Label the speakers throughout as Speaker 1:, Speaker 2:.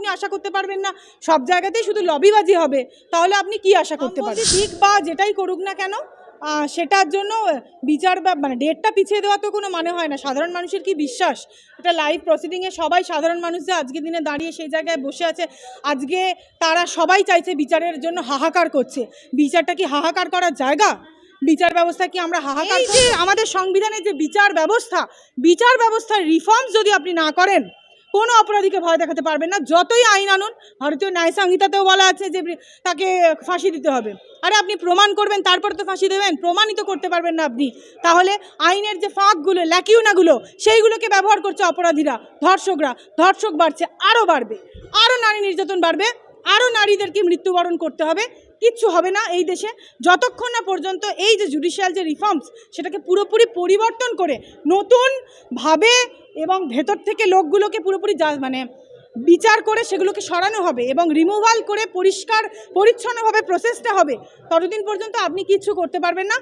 Speaker 1: আপনি আশা করতে পারবেন না সব জায়গাতেই শুধু লবিবাজি হবে, তাহলে আপনি কি আশা করতে পারবেন? ঠিক বা যেটাই করুক না কেন সেটার জন্য বিচার মানে ডেটটা পিছিয়ে দেওয়া তো কোনো মানে হয় না। সাধারণ মানুষের কি বিশ্বাস এটা লাইভ প্রসিডিংয়ে সবাই সাধারণ মানুষ যে আজকের দিনে দাঁড়িয়ে সেই জায়গায় বসে আছে, আজকে তারা সবাই চাইছে বিচারের জন্য হাহাকার করছে। বিচারটা কি হাহাকার করার জায়গা? বিচার ব্যবস্থা কি আমরা হাহাকার? যে আমাদের সংবিধানের যে বিচার ব্যবস্থার রিফর্মস যদি আপনি না করেন কোনো অপরাধীকে ভয় দেখাতে পারবেন না। যতই আইন আনুন, ভারতীয় ন্যায় সংহিতাতেও বলা আছে যে তাকে ফাঁসি দিতে হবে। আরে আপনি প্রমাণ করবেন তারপরে তো ফাঁসি দেবেন, প্রমাণিত করতে পারবেন না আপনি, তাহলে আইনের যে ফাঁকগুলো ল্যাকিউনাগুলো সেইগুলোকে ব্যবহার করছে অপরাধীরা, ধর্ষক বাড়ছে, আরও বাড়বে, আরও নারী নির্যাতন বাড়বে, আরও নারীদেরকে মৃত্যুবরণ করতে হবে। কিচ্ছু হবে না এই দেশে যতক্ষণ না পর্যন্ত এই যে জুডিশিয়াল যে রিফর্মস সেটাকে পুরোপুরি পরিবর্তন করে নতুনভাবে এবং ভেতর থেকে লোকগুলোকে পুরোপুরি মানে বিচার করে সেগুলোকে সরানো হবে এবং রিমুভাল করে পরিষ্কার পরিচ্ছন্নভাবে প্রসেসটা হবে। ততদিন পর্যন্ত আপনি কিছু করতে পারবেন না।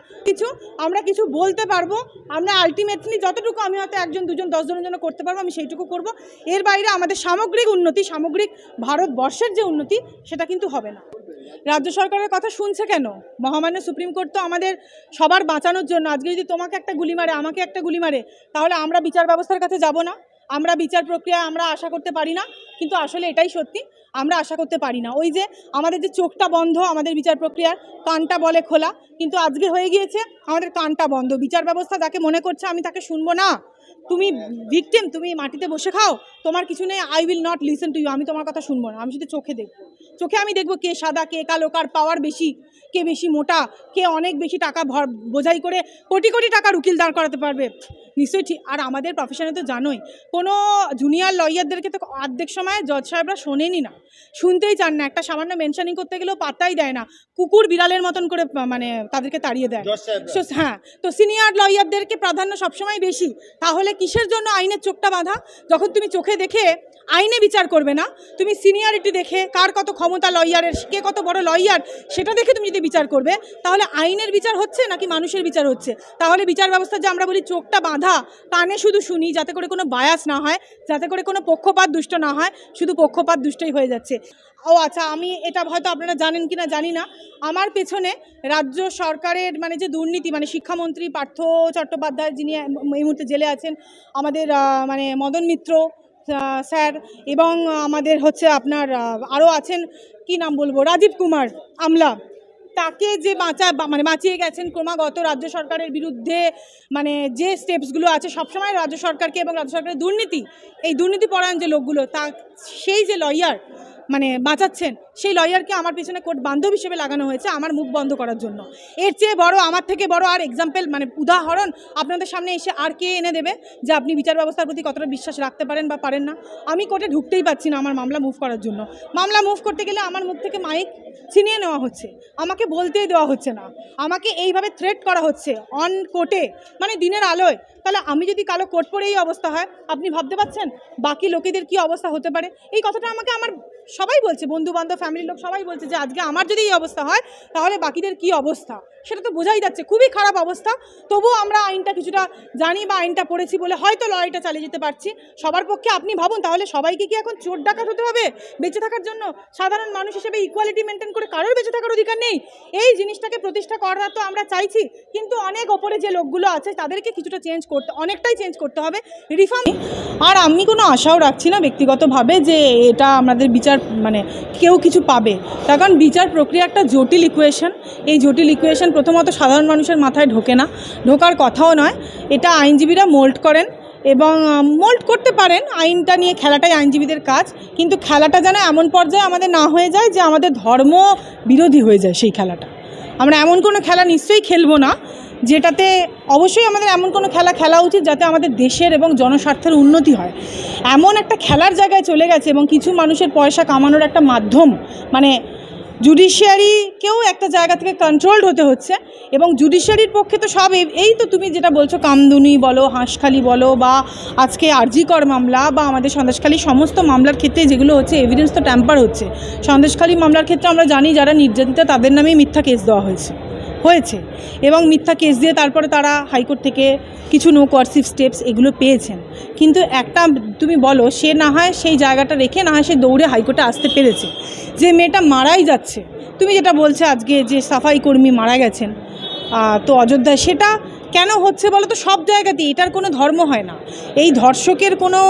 Speaker 1: আমরা কিছু বলতে পারবো, আমরা আলটিমেটলি যতটুকু আমি হয়তো 1 2 10 জনের জন্য করতে পারবো আমি সেইটুকু করব। এর বাইরে আমাদের সামগ্রিক উন্নতি, সামগ্রিক ভারতবর্ষের যে উন্নতি সেটা কিন্তু হবে না। রাজ্য সরকারের কথা শুনছে কেন? মহামান্য সুপ্রিম কোর্ট তো আমাদের সবার বাঁচানোর জন্য, আজকে যদি তোমাকে একটা গুলি মারে আমাকে একটা গুলি মারে তাহলে আমরা বিচার ব্যবস্থার কাছে যাব না? আমরা বিচার প্রক্রিয়া আমরা আশা করতে পারি না? কিন্তু আসলে এটাই সত্যি, আমরা আশা করতে পারি না। ওই যে আমাদের যে চোখটা বন্ধ আমাদের বিচার প্রক্রিয়ার, কানটা বলে খোলা, কিন্তু আজকে হয়ে গিয়েছে আমাদের কানটা বন্ধ। বিচার ব্যবস্থা যাকে মনে করছে আমি তাকে শুনবো না, তুমি ভিকটিম, তুমি মাটিতে বসে খাও, তোমার কিছু নেই, I will not listen to you, আমি তোমার কথা শুনবো না। আমি শুধু চোখে দেখবো, চোখে আমি দেখবো কে সাদা কে কালো, কার পাওয়ার বেশি, কে বেশি মোটা, কে অনেক বেশি টাকা বোঝাই করে কোটি কোটি টাকার উকিল দাঁড় করাতে পারবে। নিশ্চয়ই ঠিক। আর আমাদের প্রফেশনে তো জানোই কোনো জুনিয়র লয়ারদেরকে তো অর্ধেক সময় জজ সাহেবরা শোনেনই না, শুনতেই চান না, একটা সামান্য মেনশনিং করতে গেলেও পাত্তাই দেয় না, কুকুর বিড়ালের মতন করে মানে তাদেরকে তাড়িয়ে দেয়। হ্যাঁ, তো সিনিয়র লয়ারদেরকে প্রাধান্য সবসময় বেশি। তাহলে কিসের জন্য আইনের চোখটা বাঁধা? যখন তুমি চোখে দেখে আইনে বিচার করবে না, তুমি সিনিয়রিটি দেখে কার কত ক্ষমতা লয়ারের, কে কত বড় লয়ার সেটা দেখে তুমি যদি বিচার করবে, তাহলে আইনের বিচার হচ্ছে নাকি মানুষের বিচার হচ্ছে? তাহলে বিচার ব্যবস্থা যে আমরা বলি চোখটা বাঁধা, কানে শুধু শুনি যাতে করে কোনো বায়াস না হয়, যাতে করে কোনো পক্ষপাত দুষ্ট না হয়, শুধু পক্ষপাত দুষ্টই হয়ে যাচ্ছে। ও আচ্ছা, আমি এটা হয়তো আপনারা জানেন কি না জানি না, আমার পেছনে রাজ্য সরকারের মানে যে দুর্নীতি, মানে শিক্ষামন্ত্রী পার্থ চট্টোপাধ্যায় যিনি এই মুহূর্তে জেলে আছেন, আমাদের মানে মদন মিত্র স্যার, এবং আমাদের হচ্ছে আপনার আরও আছেন, কি নাম বলবো, রাজীব কুমার আমলা, তাকে যে বাঁচিয়ে গেছেন ক্রমাগত রাজ্য সরকারের বিরুদ্ধে, মানে যে স্টেপসগুলো আছে সবসময় রাজ্য সরকারকে এবং রাজ্য সরকারের দুর্নীতি, এই দুর্নীতিপরায়ণ যে লোকগুলো, সেই যে লয়ার মানে বাঁচাচ্ছেন, সেই লয়ারকে আমার পিছনে কোর্ট বান্ধব হিসেবে লাগানো হয়েছে আমার মুখ বন্ধ করার জন্য। এর চেয়ে বড়, আমার থেকে বড় আর এক্সাম্পল মানে উদাহরণ আপনাদের সামনে এসে আর কে এনে দেবে যে আপনি বিচার ব্যবস্থার প্রতি কতটা বিশ্বাস রাখতে পারেন বা পারেন না? আমি কোর্টে ঢুকতেই পারছি না আমার মামলা মুভ করার জন্য। মামলা মুভ করতে গেলে আমার মুখ থেকে মাইক ছিনিয়ে নেওয়া হচ্ছে, আমাকে বলতেই দেওয়া হচ্ছে না, আমাকে এইভাবে থ্রেট করা হচ্ছে অন কোর্টে, মানে দিনের আলোয়। তাহলে আমি যদি কালো কোর্ট পরে এই অবস্থা হয়, আপনি ভাবতে পারছেন বাকি লোকেদের কি অবস্থা হতে পারে? এই কথাটা আমাকে আমার সবাই বলছে, বন্ধু বান্ধব ফ্যামিলির লোক সবাই বলছে যে আজকে আমার যদি এই অবস্থা হয় তাহলে বাকিদের কি অবস্থা, সেটা তো বোঝাই যাচ্ছে, খুবই খারাপ অবস্থা। তবুও আমরা আইনটা কিছুটা জানি বা আইনটা পড়েছি বলে হয়তো লড়াইটা চালিয়ে যেতে পারছি। সবার পক্ষে আপনি ভাবুন, তাহলে সবাইকে কি এখন চোর ডাকাত হতে হবে বেঁচে থাকার জন্য? সাধারণ মানুষ হিসেবে ইকুয়ালিটি মেনটেন করে কারোর বেঁচে থাকার অধিকার নেই? এই জিনিসটাকে প্রতিষ্ঠা করা তো আমরা চাইছি, কিন্তু অনেক ওপরে যে লোকগুলো আছে তাদেরকে কিছুটা অনেকটাই চেঞ্জ করতে হবে, রিফর্ম। আর আমি কোনো আশাও রাখছি না ব্যক্তিগতভাবে যে এটা আমাদের বিচার মানে কেউ কিছু পাবে, তার কারণ বিচার প্রক্রিয়া একটা জটিল ইকুয়েশন। এই জটিল ইকুয়েশন প্রথমত সাধারণ মানুষের মাথায় ঢোকে না, ঢোকার কথাও নয়। এটা আইনজীবীরা মোল্ড করেন এবং মোল্ড করতে পারেন, আইনটা নিয়ে খেলাটাই আইনজীবীদের কাজ, কিন্তু খেলাটা যেন এমন পর্যায়ে আমাদের না হয়ে যায় যে আমাদের ধর্ম বিরোধী হয়ে যায়। সেই খেলাটা আমরা এমন কোনো খেলা নিশ্চয়ই খেলবো না যেটাতে, অবশ্যই আমাদের এমন কোনো খেলা উচিত যাতে আমাদের দেশের এবং জনস্বার্থের উন্নতি হয়। এমন একটা খেলার জায়গায় চলে গেছে এবং কিছু মানুষের পয়সা কামানোর একটা মাধ্যম, মানে জুডিশিয়ারিকেও একটা জায়গা থেকে কন্ট্রোলড হতে হচ্ছে। এবং জুডিশিয়ারির পক্ষে তো সব এই তো তুমি যেটা বলছো কামদুনি বলো, হাঁসখালি বলো, বা আজকে আরজিকর মামলা বা আমাদের সন্দেশখালী, সমস্ত মামলার ক্ষেত্রে যেগুলো হচ্ছে এভিডেন্স তো ট্যাম্পার হচ্ছে। সন্দেশখালী মামলার ক্ষেত্রে আমরা জানি যারা নির্যাতিতা তাদের নামেই মিথ্যা কেস দেওয়া হয়েছে, হয়েছে এবং মিথ্যা কেস দিয়ে তারপরে তারা হাইকোর্ট থেকে কিছু নো কোয়ার্সিভ স্টেপস এগুলো পেয়েছেন। কিন্তু একটা তুমি বলো, সে না হয় সেই জায়গাটা রেখে না হয় সে দৌড়ে হাইকোর্টে আসতে পেরেছে। যে মেয়েটা মারাই যাচ্ছে, তুমি যেটা বলছে আজকে যে সাফাই কর্মী মারা গেছেন তো অযোধ্যায়, সেটা কেন হচ্ছে বলো তো? সব জায়গাতেই এটার কোনো ধর্ম হয় না, এই ধর্ষকের কোনো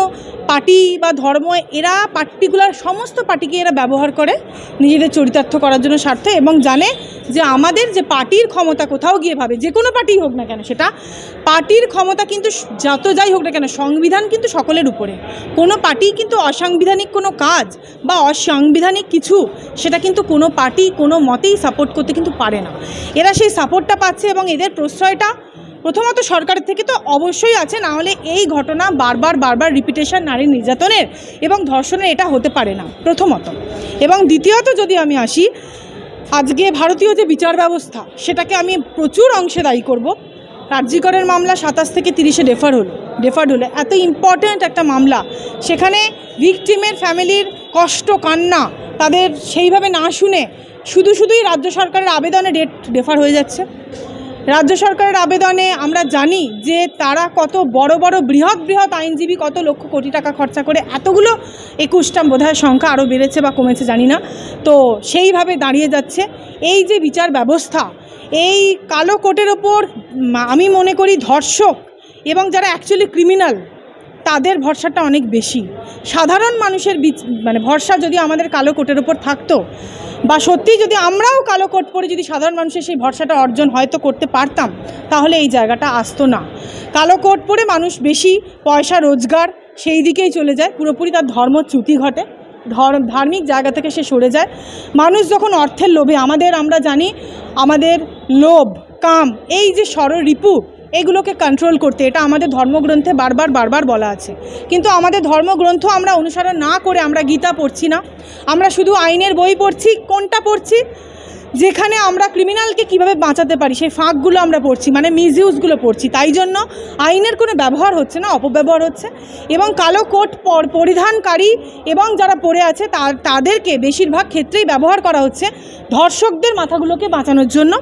Speaker 1: পার্টি বা ধর্ম, এরা পার্টিকুলার সমস্ত পার্টিকে এরা ব্যবহার করে নিজেদের চরিতার্থ করার জন্য স্বার্থে, এবং জানে যে আমাদের যে পার্টির ক্ষমতা কোথাও গিয়ে ভাবে, যে কোনো পার্টি হোক না কেন, সেটা পার্টির ক্ষমতা কিন্তু যত যাই হোক না কেন, সংবিধান কিন্তু সকলের উপরে। কোনো পার্টি কিন্তু অসাংবিধানিক কোনো কাজ বা অসাংবিধানিক কিছু সেটা কিন্তু কোনো পার্টি কোনো মতেই সাপোর্ট করতে কিন্তু পারে না। এরা সেই সাপোর্টটা পাচ্ছে এবং এদের প্রশ্রয়টা প্রথমত সরকারের থেকে তো অবশ্যই আছে, না হলে এই ঘটনা বারবার রিপিটেশন নারীর নির্যাতনের এবং ধর্ষণের এটা হতে পারে না প্রথমত। এবং দ্বিতীয়ত যদি আমি আসি, আজকে ভারতীয় যে বিচার ব্যবস্থা সেটাকে আমি প্রচুর অংশে দায়ী করব। রাজ্যিকরের মামলা 27 থেকে 30-এ ডেফার্ড হলো, এত ইম্পর্ট্যান্ট একটা মামলা, সেখানে ভিকটিমের ফ্যামিলির কষ্ট কান্না তাদের সেইভাবে না শুনে শুধুই রাজ্য সরকারের আবেদনে ডেট ডেফার হয়ে যাচ্ছে। রাজ্য সরকারের আবেদনে আমরা জানি যে তারা কত বড় বৃহৎ আইনজীবী কত লক্ষ কোটি টাকা খরচা করে এতগুলো 21টা বোধহয় সংখ্যা আরও বেড়েছে বা কমেছে জানি না, তো সেইভাবে দাঁড়িয়ে যাচ্ছে। এই যে বিচার ব্যবস্থা, এই কালো কোটের ওপর আমি মনে করি ধর্ষক এবং যারা অ্যাকচুয়ালি ক্রিমিনাল তাদের ভরসাটা অনেক বেশি। সাধারণ মানুষের ভরসা যদি আমাদের কালো কোটের ওপর থাকতো, বা সত্যি যদি আমরাও কালো কোট পরে যদি সাধারণ মানুষের সেই ভরসাটা অর্জন হয়তো করতে পারতাম, তাহলে এই জায়গাটা আসতো না। কালো কোট পরে মানুষ বেশি পয়সা রোজগার সেই দিকেই চলে যায়, পুরোপুরি তার ধর্মচ্যুতি ঘটে, ধার্মিক জায়গা থেকে সে সরে যায়। মানুষ যখন অর্থের লোভে, আমরা জানি আমাদের লোভ কাম এই যে ষড়রিপু এগুলোকে কন্ট্রোল করতে, এটা আমাদের ধর্মগ্রন্থে বারবার বলা আছে। কিন্তু আমাদের ধর্মগ্রন্থ আমরা অনুসরণ না করে আমরা গীতা পড়ছি না, আমরা শুধু আইনের বই পড়ছি। কোনটা পড়ছি? যেখানে আমরা ক্রিমিনালকে কিভাবে বাঁচাতে পারি সেই ফাঁকগুলো আমরা পড়ছি, মানে মিসইউজগুলো পড়ছি। তাই জন্য আইনের কোনো ব্যবহার হচ্ছে না, অপব্যবহার হচ্ছে। এবং কালো কোট পরিধানকারী এবং যারা পড়ে আছে তাদেরকে বেশিরভাগ ক্ষেত্রেই ব্যবহার করা হচ্ছে ধর্ষকদের মাথাগুলোকে বাঁচানোর জন্য,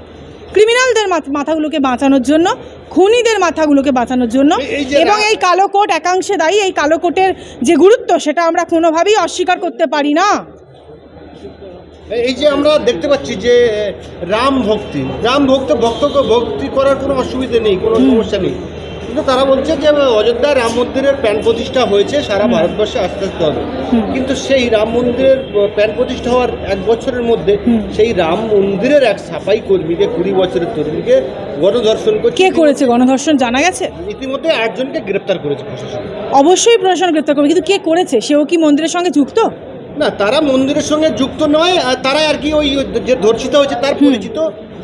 Speaker 1: ক্রিমিনালদের মাথাগুলোকে বাঁচানোর জন্য, খুনিদের মাথাগুলোকে বাঁচানোর জন্য। এবং এই কালো কোট একাংশে দায়ী। এই কালো কোটের যে গুরুত্ব সেটা আমরা কোনোভাবেই অস্বীকার করতে পারি না।
Speaker 2: এই যে আমরা দেখতে পাচ্ছি যে রাম ভক্তি করার কোনো অসুবিধা নেই, কোনো সমস্যা নেই, কিন্তু তারা বলছে যে অযোধ্যায় রাম মন্দিরের প্যান প্রতিষ্ঠা হয়েছে, সারা ভারতবর্ষে আস্তে হবে। কিন্তু সেই রাম মন্দিরের প্যান প্রতিষ্ঠা হওয়ার 1 বছরের মধ্যে সেই রাম মন্দিরের এক সাফাই কর্মীকে, 20 বছরের তরুণীকে গণধর্ষণ করছে।
Speaker 1: কে করেছে গণধর্ষণ জানা গেছে?
Speaker 2: ইতিমধ্যে 8 জনকে গ্রেপ্তার করেছে প্রশাসন।
Speaker 1: অবশ্যই প্রশাসন গ্রেপ্তার করবে, কিন্তু কে করেছে? সেও কি মন্দিরের সঙ্গে যুক্ত?
Speaker 2: না, তারা মন্দিরের সঙ্গে যুক্ত নয়, তারা আর কি ওই যে ধর্ষিত হয়েছে তার পরিচিত,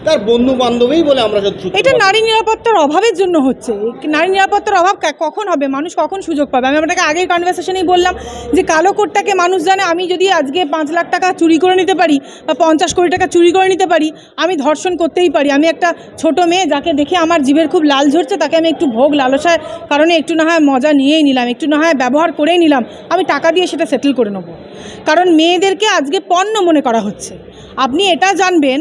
Speaker 2: তার বন্ধু বান্ধবী বলে আমরা।
Speaker 1: এটা নারী নিরাপত্তার অভাবের জন্য হচ্ছে। নারী নিরাপত্তার অভাব কখন হবে? মানুষ কখন সুযোগ পাবে? আমি আপনাকে আগের কনভারসেশনেই বললাম যে কালো কোটটাকে মানুষ জানে, আমি যদি আজকে 5 লাখ টাকা চুরি করে নিতে পারি বা 50 কোটি টাকা চুরি করে নিতে পারি, আমি ধর্ষণ করতেই পারি। আমি একটা ছোট মেয়ে যাকে দেখে আমার জিভের খুব লাল ঝরছে, তাকে আমি একটু ভোগ লালসার কারণে একটু না হয় মজা নিয়েই নিলাম, একটু না হয় ব্যবহার করেই নিলাম, আমি টাকা দিয়ে সেটা সেটেল করে নেব। কারণ মেয়েদেরকে আজকে পণ্য মনে করা হচ্ছে। আপনি এটা জানবেন,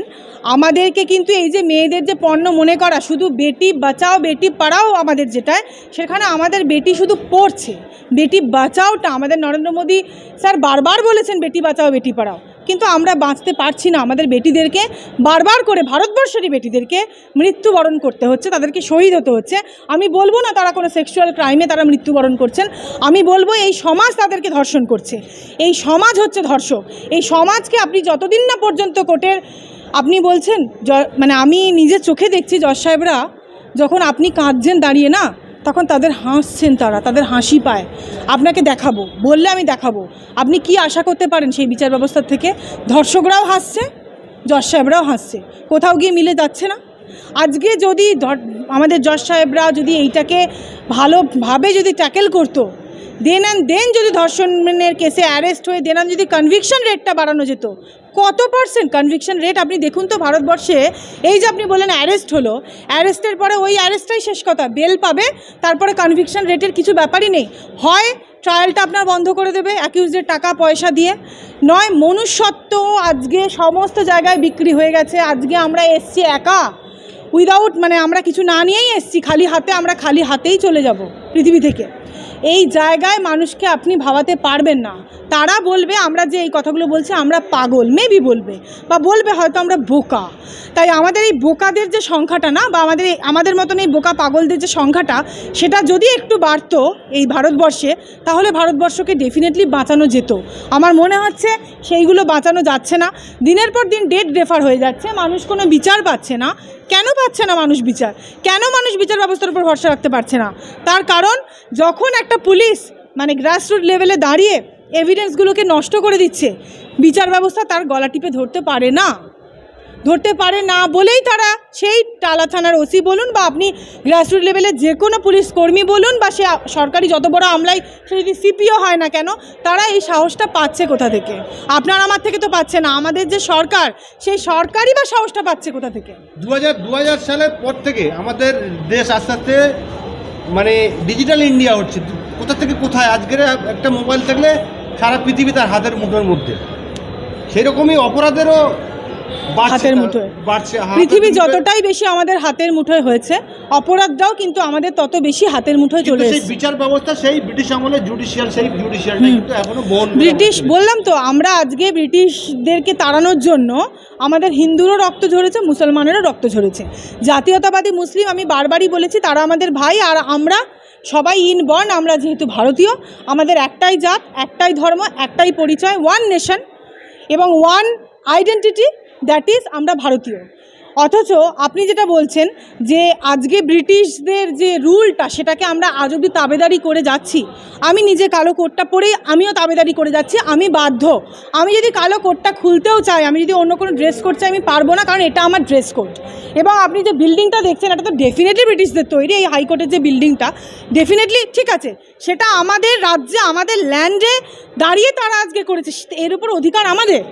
Speaker 1: আমাদেরকে কিন্তু এই যে মেয়েদের যে পণ্য মনে করা, শুধু বেটি বাঁচাও বেটি পড়াও আমাদের যেটায়, সেখানে আমাদের বেটি শুধু পড়ছে। বেটি বাঁচাওটা আমাদের নরেন্দ্র মোদী স্যার বারবার বলেছেন বেটি বাঁচাও বেটি পড়াও, কিন্তু আমরা বাঁচতে পারছি না। আমাদের বেটিদেরকে বারবার করে, ভারতবর্ষেরই বেটিদেরকে মৃত্যুবরণ করতে হচ্ছে, তাদেরকে শহীদ হতে হচ্ছে। আমি বলবো না তারা কোনো সেক্সুয়াল ক্রাইমে তারা মৃত্যুবরণ করছেন, আমি বলবো এই সমাজ তাদেরকে ধর্ষণ করছে। এই সমাজ হচ্ছে ধর্ষক। এই সমাজকে আপনি যতদিন না পর্যন্ত কোর্টের, আপনি বলছেন মানে আমি নিজের চোখে দেখছি জজ সাহেবরা যখন আপনি কাঁদছেন দাঁড়িয়ে না, তখন তাদের হাসছেন, তাদের হাসি পায়। আপনাকে দেখাবো বললে আমি দেখাবো। আপনি কি আশা করতে পারেন সেই বিচার ব্যবস্থার থেকে? ধর্ষকরাও হাসছে, জজ সাহেবরাও হাসছে, কোথাও গিয়ে মিলে যাচ্ছে না। আজকে যদি আমাদের জজ সাহেবরা যদি এইটাকে ভালোভাবে যদি ট্যাকেল করতো, দেন যদি ধর্ষণের কেসে অ্যারেস্ট হয়ে যদি কনভিকশন রেটটা বাড়ানো যেত, কত % কনভিকশন রেট আপনি দেখুন তো ভারতবর্ষে। এই যে আপনি বলেন অ্যারেস্ট হলো, অ্যারেস্টের পরে ওই অ্যারেস্টটাই শেষ কথা, বেল পাবে, তারপরে কনভিকশন রেটের কিছু ব্যাপারই নেই। হয় ট্রায়ালটা আপনার বন্ধ করে দেবে অ্যাকিউজদের টাকা পয়সা দিয়ে, নয় মনুষ্যত্ব আজকে সমস্ত জায়গায় বিক্রি হয়ে গেছে। আজকে আমরা এসছি একা, উইদাউট মানে আমরা কিছু না নিয়েই এসেছি, খালি হাতে, আমরা খালি হাতেই চলে যাব পৃথিবী থেকে। এই জায়গায় মানুষকে আপনি ভাবাতে পারবেন না। তারা বলবে আমরা যে এই কথাগুলো বলছি আমরা পাগল, মেবি বলবে, বা বলবে হয়তো আমরা বোকা। তাই আমাদের এই বোকাদের যে সংখ্যাটা না, বা আমাদের মতন এই বোকা পাগলদের যে সংখ্যাটা, সেটা যদি একটু বাড়তো এই ভারতবর্ষে, তাহলে ভারতবর্ষকে ডেফিনেটলি বাঁচানো যেত। আমার মনে হচ্ছে সেইগুলো বাঁচানো যাচ্ছে না। দিনের পর দিন ডেট রেফার হয়ে যাচ্ছে, মানুষ কোনো বিচার পাচ্ছে না। কেন পাচ্ছে না মানুষ বিচার? কেন মানুষ বিচার ব্যবস্থার উপর ভরসা রাখতে পারছে না? তার কারণ যখন একটা পুলিশ মানে গ্রাসরুট লেভেলে দাঁড়িয়ে এভিডেন্সগুলোকে নষ্ট করে দিচ্ছে, বিচার ব্যবস্থা তার গলা টিপে ধরতে পারে না বলেই তারা সেই টালা থানার ওসি বলুন, বা আপনি গ্রাসরুট লেভেলের যে কোনো পুলিশ কর্মী বলুন, বা সে সরকারি যত বড় আমলাই, সে যদি সিপিও হয় না কেন, তারা এই সাহসটা পাচ্ছে কোথা থেকে? আপনার আমার থেকে তো পাচ্ছে না, আমাদের যে সরকার, সেই সরকারই বা সাহসটা পাচ্ছে কোথা থেকে?
Speaker 2: 2000 সালের পর থেকে আমাদের দেশ আস্তে আস্তে মানে ডিজিটাল ইন্ডিয়া হচ্ছে। কোথা থেকে কোথায় আজকের একটা মোবাইল থাকলে সারা পৃথিবী তার হাতের মুঠোর মধ্যে। সেরকমই অপরাধেরও
Speaker 1: হাতের মুঠোয়
Speaker 2: বাড়ছে।
Speaker 1: পৃথিবী যতটাই বেশি আমাদের হাতের মুঠোয় হয়েছে, অপরাধটাও কিন্তু আমাদের তত বেশি হাতের মুঠোয় চলে
Speaker 2: সেই
Speaker 1: এসেছে।
Speaker 2: বিচার ব্যবস্থা সেই ব্রিটিশ আমলে জুডিশিয়ালটা কিন্তু এখনো
Speaker 1: ব্রিটিশ, বললাম তো, আমরা আজকে ব্রিটিশদেরকে তাড়ানোর জন্য আমাদের হিন্দুরও রক্ত ঝরেছে, মুসলমানেরও রক্ত ঝরেছে। জাতীয়তাবাদী মুসলিম, আমি বারবারই বলেছি, তারা আমাদের ভাই, আর আমরা সবাই ইনবর্ন। আমরা যেহেতু ভারতীয়, আমাদের একটাই জাত, একটাই ধর্ম, একটাই পরিচয়, ওয়ান নেশন এবং ওয়ান আইডেন্টিটি, দ্যাট ইজ আমরা ভারতীয়। অথচ আপনি যেটা বলছেন যে আজকে ব্রিটিশদের যে রুলটা, সেটাকে আমরা আজ অবধি তাবেদারি করে যাচ্ছি। আমি নিজে কালো কোটটা পরেই আমিও তাবেদারি করে যাচ্ছি, আমি বাধ্য। আমি যদি কালো কোটটা খুলতেও চাই, আমি যদি অন্য কোনো ড্রেস কোড চাই, আমি পারবো না, কারণ এটা আমার ড্রেস কোড। এবং আপনি যে বিল্ডিংটা দেখছেন, এটা তো ডেফিনেটলি ব্রিটিশদের তৈরি। এই হাইকোর্টের যে বিল্ডিংটা, ডেফিনেটলি ঠিক আছে, সেটা আমাদের রাজ্যে, আমাদের ল্যান্ডে দাঁড়িয়ে তারা আজকে করেছে, এর উপর অধিকার আমাদের।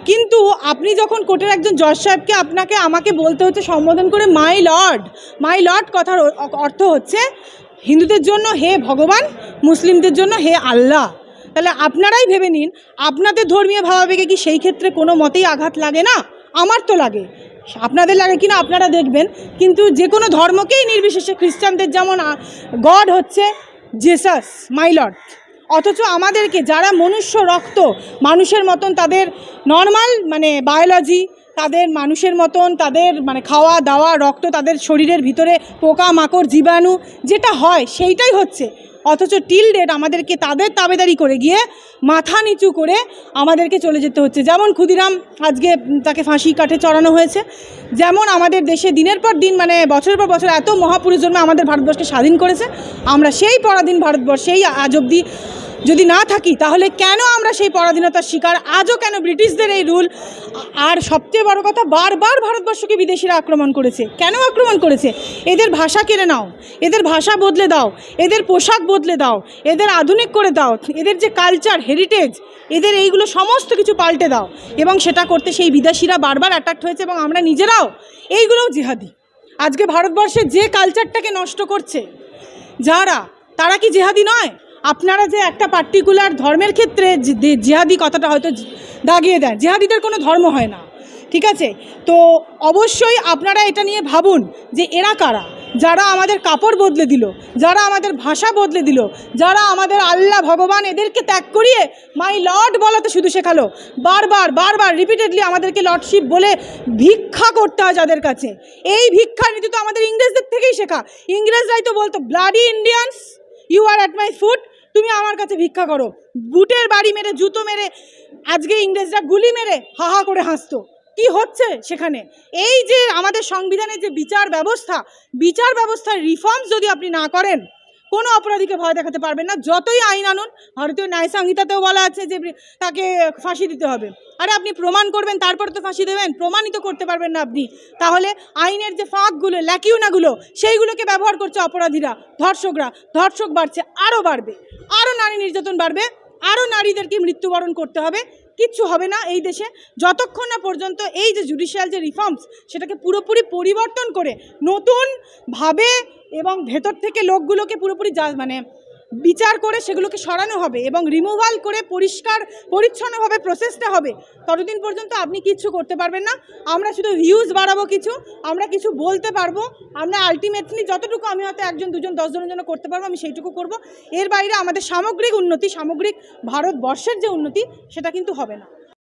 Speaker 1: কিন্তু আপনি যখন কোর্টের একজন জজ সাহেবকে আমাকে বলতে হচ্ছে সম্বোধন করে মাই লর্ড কথার অর্থ হচ্ছে হিন্দুদের জন্য হে ভগবান, মুসলিমদের জন্য হে আল্লাহ। তাহলে আপনারাই ভেবে নিন, আপনাদের ধর্মীয় ভাবাবেগে কি সেই ক্ষেত্রে কোনো মতেই আঘাত লাগে না? আমার তো লাগে, আপনাদের লাগে কিনা আপনারা দেখবেন। কিন্তু যে কোনো ধর্মকেই নির্বিশেষে, খ্রিস্টানদের যেমন গড হচ্ছে জেসাস, মাই লর্ড, অথচ আমাদেরকে যারা মনুষ্য রক্ত, মানুষের মতন তাদের নর্মাল মানে বায়োলজি, তাদের মানুষের মতন তাদের মানে খাওয়া দাওয়া, রক্ত, তাদের শরীরের ভিতরে পোকা মাকড় জীবাণু যেটা হয় সেইটাই হচ্ছে, অথচ টিল ডেট আমাদেরকে তাদের তাবেদারি করে গিয়ে মাথা নিচু করে আমাদেরকে চলে যেতে হচ্ছে। যেমন ক্ষুদিরাম আজকে তাকে ফাঁসি কাঠে চড়ানো হয়েছে, যেমন আমাদের দেশে দিনের পর দিন মানে বছরের পর বছর এত মহাপুরুষ জন্মে আমাদের ভারতবর্ষকে স্বাধীন করেছে, আমরা সেই পরাধীন ভারতবর্ষেই আজ অবধি যদি না থাকি, তাহলে কেন আমরা সেই পরাধীনতার শিকার? আজও কেন ব্রিটিশদের এই রুল? আর সবচেয়ে বড় কথা, বারবার ভারতবর্ষকে বিদেশিরা আক্রমণ করেছে। কেন আক্রমণ করেছে? এদের ভাষা কেড়ে নাও, এদের ভাষা বদলে দাও, এদের পোশাক বদলে দাও, এদের আধুনিক করে দাও, এদের যে কালচার হেরিটেজ, এদের এইগুলো সমস্ত কিছু পাল্টে দাও। এবং সেটা করতে সেই বিদেশিরা বারবার অ্যাট্রাক্ট হয়েছে, এবং আমরা নিজেরাও এইগুলোও জিহাদি। আজকে ভারতবর্ষে যে কালচারটাকে নষ্ট করছে তারা কি জিহাদি নয়? আপনারা যে একটা পার্টিকুলার ধর্মের ক্ষেত্রে জিহাদি কথাটা হয়তো দাগিয়ে দেন, জিহাদিদের কোনো ধর্ম হয় না, ঠিক আছে? তো অবশ্যই আপনারা এটা নিয়ে ভাবুন যে এরা কারা, যারা আমাদের কাপড় বদলে দিল, যারা আমাদের ভাষা বদলে দিল, যারা আমাদের আল্লাহ ভগবান এদেরকে ত্যাগ করিয়ে মাই লর্ড বলাতে শুধু শেখালো। বারবার রিপিটেডলি আমাদেরকে লর্ডশিপ বলে ভিক্ষা করতে হয় যাদের কাছে। এই ভিক্ষা নীতি তো আমাদের ইংরেজদের থেকেই শেখা। ইংরেজরাই তো বলতো, bloody Indians, you are at my foot, তুমি আমার কাছে ভিক্ষা করো। বুটের বাড়ি মেরে, জুতো মেরে, আজকে ইংরেজরা গুলি মেরে হাহা করে হাসতো। কি হচ্ছে সেখানে? এই যে আমাদের সংবিধানের যে বিচার ব্যবস্থার রিফর্মস যদি আপনি না করেন, কোনো অপরাধীকে ভয় দেখাতে পারবেন না। যতই আইন আনুন, ভারতীয় ন্যায় সংহিতাতেও বলা আছে যে তাকে ফাঁসি দিতে হবে। আরে আপনি প্রমাণ করবেন, তারপর তো ফাঁসি দেবেন, প্রমাণিত করতে পারবেন না আপনি, তাহলে আইনের যে ফাঁকগুলো, ল্যাকিউনাগুলো, সেইগুলোকে ব্যবহার করছে অপরাধীরা, ধর্ষকরা। ধর্ষক বাড়ছে, আরও বাড়বে, আরও নারী নির্যাতন বাড়বে, আরও নারীদেরকে মৃত্যুবরণ করতে হবে। কিচ্ছু হবে না এই দেশে যতক্ষণ না পর্যন্ত এই যে জুডিশিয়াল যে রিফর্মস, সেটাকে পুরোপুরি পরিবর্তন করে নতুনভাবে এবং ভেতর থেকে লোকগুলোকে পুরোপুরি মানে বিচার করে সেগুলোকে সরানো হবে এবং রিমুভাল করে পরিষ্কার পরিচ্ছন্নভাবে প্রসেসটা হবে, ততদিন পর্যন্ত আপনি কিচ্ছু করতে পারবেন না। আমরা শুধু ভিউজ বাড়াবো, আমরা কিছু বলতে পারবো, আমরা আলটিমেটলি যতটুকু আমি হয়তো 1 2 10 জনের জন্য করতে পারবো আমি সেইটুকু করব। এর বাইরে আমাদের সামগ্রিক উন্নতি, সামগ্রিক ভারতবর্ষের যে উন্নতি সেটা কিন্তু হবে না।